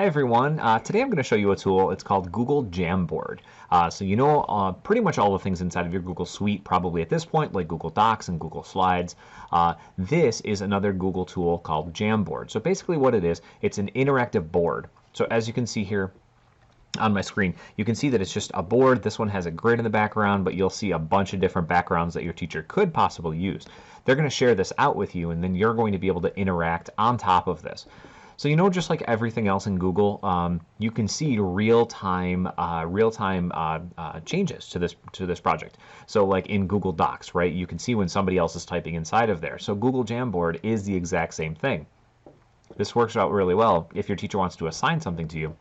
Hi everyone. Today I'm going to show you a tool. It's called Google Jamboard. So you know pretty much all the things inside of your Google Suite probably at this point, like Google Docs and Google Slides. This is another Google tool called Jamboard. So basically what it is, it's an interactive board. So as you can see here on my screen, you can see that it's just a board. This one has a grid in the background, but you'll see a bunch of different backgrounds that your teacher could possibly use. They're going to share this out with you, and then you're going to be able to interact on top of this. So you know, just like everything else in Google, you can see real-time changes to this project. So like in Google Docs, right? You can see when somebody else is typing inside of there. So Google Jamboard is the exact same thing. This works out really well if your teacher wants to assign something to you.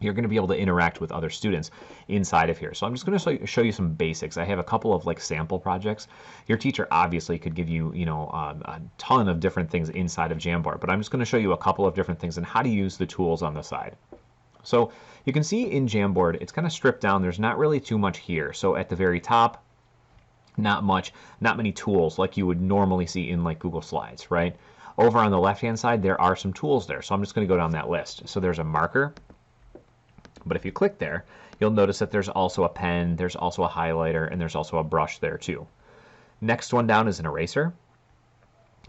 You're going to be able to interact with other students inside of here. So I'm just going to show you some basics. I have a couple of like sample projects. Your teacher obviously could give you, a ton of different things inside of Jamboard, but I'm just going to show you a couple of different things and how to use the tools on the side. So you can see in Jamboard, it's kind of stripped down. There's not really too much here. So at the very top, not many tools like you would normally see in like Google Slides, right? Over on the left-hand side, there are some tools there. So I'm just going to go down that list. So there's a marker. But if you click there, you'll notice that there's also a pen, there's also a highlighter, and there's also a brush there too. Next one down is an eraser.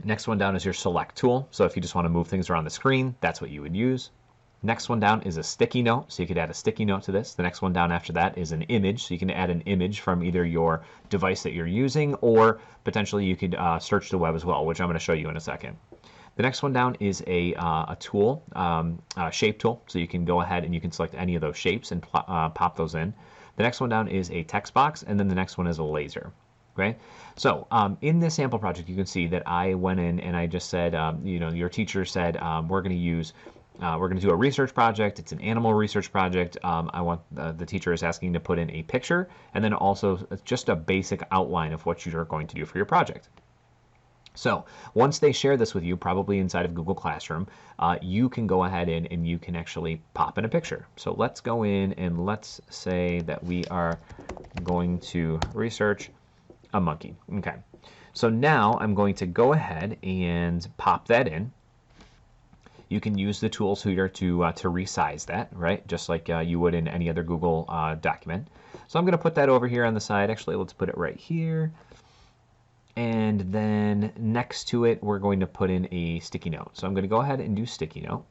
Next one down is your select tool. So if you just want to move things around the screen, that's what you would use. Next one down is a sticky note, so you could add a sticky note to this. The next one down after that is an image, so you can add an image from either your device that you're using, or potentially you could search the web as well, which I'm going to show you in a second. The next one down is a tool, a shape tool, so you can go ahead and you can select any of those shapes and pop those in. The next one down is a text box, and then the next one is a laser. Okay, so in this sample project, you can see that I went in and I just said, your teacher said we're going to do a research project. It's an animal research project. I want the teacher is asking to put in a picture and then also just a basic outline of what you're going to do for your project. So once they share this with you, probably inside of Google Classroom, you can go ahead and you can actually pop in a picture. So let's go in and let's say that we are going to research a monkey. Okay. So now I'm going to go ahead and pop that in. You can use the tools here to resize that, right? Just like you would in any other Google document. So I'm going to put that over here on the side. Actually, let's put it right here. And then next to it, we're going to put in a sticky note. So I'm going to go ahead and do sticky note.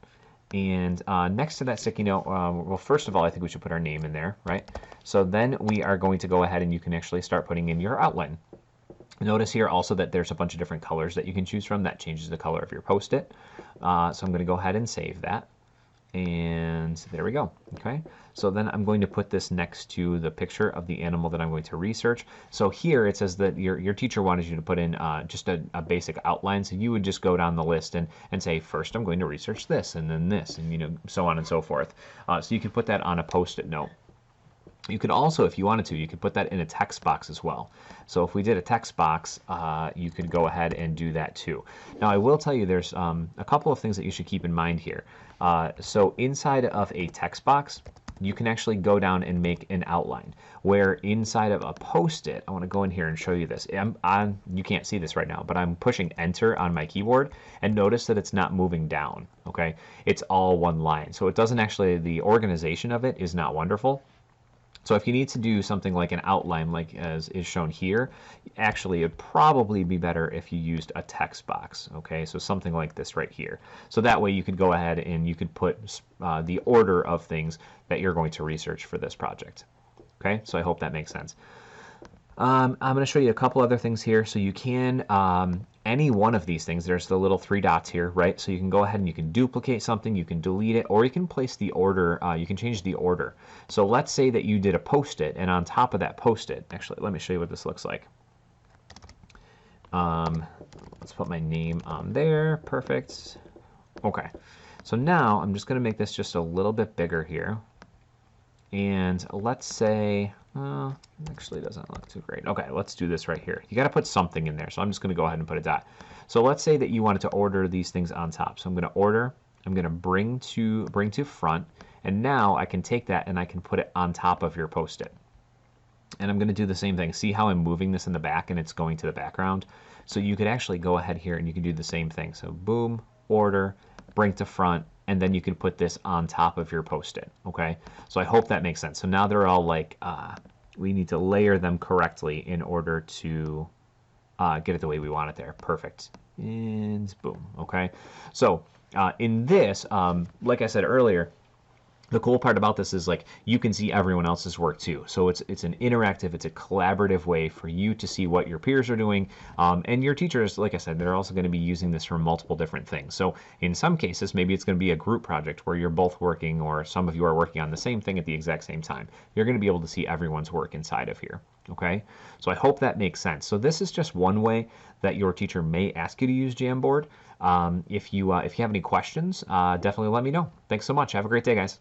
And next to that sticky note, well, first of all, I think we should put our name in there, right? So then we are going to go ahead and you can actually start putting in your outline. Notice here also that there's a bunch of different colors that you can choose from. That changes the color of your Post-it. So I'm going to go ahead and save that. And there we go. Okay, so then I'm going to put this next to the picture of the animal that I'm going to research. So here it says that your teacher wanted you to put in just a basic outline. So you would just go down the list and say, first I'm going to research this, and then this, and so on and so forth. So you could put that on a Post-it note. You could also, if you wanted to, you could put that in a text box as well. So if we did a text box, you could go ahead and do that too. Now I will tell you there's a couple of things that you should keep in mind here. So inside of a text box, you can actually go down and make an outline. Where inside of a Post-it, I want to go in here and show you this. You can't see this right now, but I'm pushing Enter on my keyboard, and notice that it's not moving down. Okay, it's all one line. So it doesn't actually, the organization of it is not wonderful. So if you need to do something like an outline, like as is shown here, actually it'd probably be better if you used a text box. Okay, so something like this right here. So that way you could go ahead and you could put the order of things that you're going to research for this project. Okay, so I hope that makes sense. I'm going to show you a couple other things here. So you can, any one of these things, there's the little three dots here, right? So you can go ahead and you can duplicate something, you can delete it, or you can place the order, you can change the order. So let's say that you did a Post-it, and on top of that Post-it, actually, let me show you what this looks like. Let's put my name on there. Perfect. Okay. So now I'm just going to make this just a little bit bigger here. And let's say, actually doesn't look too great. Okay, let's do this right here. You got to put something in there, so I'm just going to go ahead and put a dot. So let's say that you wanted to order these things on top. So I'm going to order, I'm going to bring to front, and now I can take that and I can put it on top of your Post-it. And I'm going to do the same thing. See how I'm moving this in the back and it's going to the background? So you could actually go ahead here and you can do the same thing. So boom, order, bring to front, and then you can put this on top of your Post-it, okay? So I hope that makes sense. So now they're all like, we need to layer them correctly in order to get it the way we want it there. Perfect. And boom, okay? So in this, like I said earlier, the cool part about this is like you can see everyone else's work too. So it's an interactive, it's a collaborative way for you to see what your peers are doing. And your teachers, like I said, they're also going to be using this for multiple different things. So in some cases, maybe it's going to be a group project where you're both working, or some of you are working on the same thing at the exact same time. You're going to be able to see everyone's work inside of here. Okay, so I hope that makes sense. So this is just one way that your teacher may ask you to use Jamboard. If you have any questions, definitely let me know. Thanks so much. Have a great day, guys.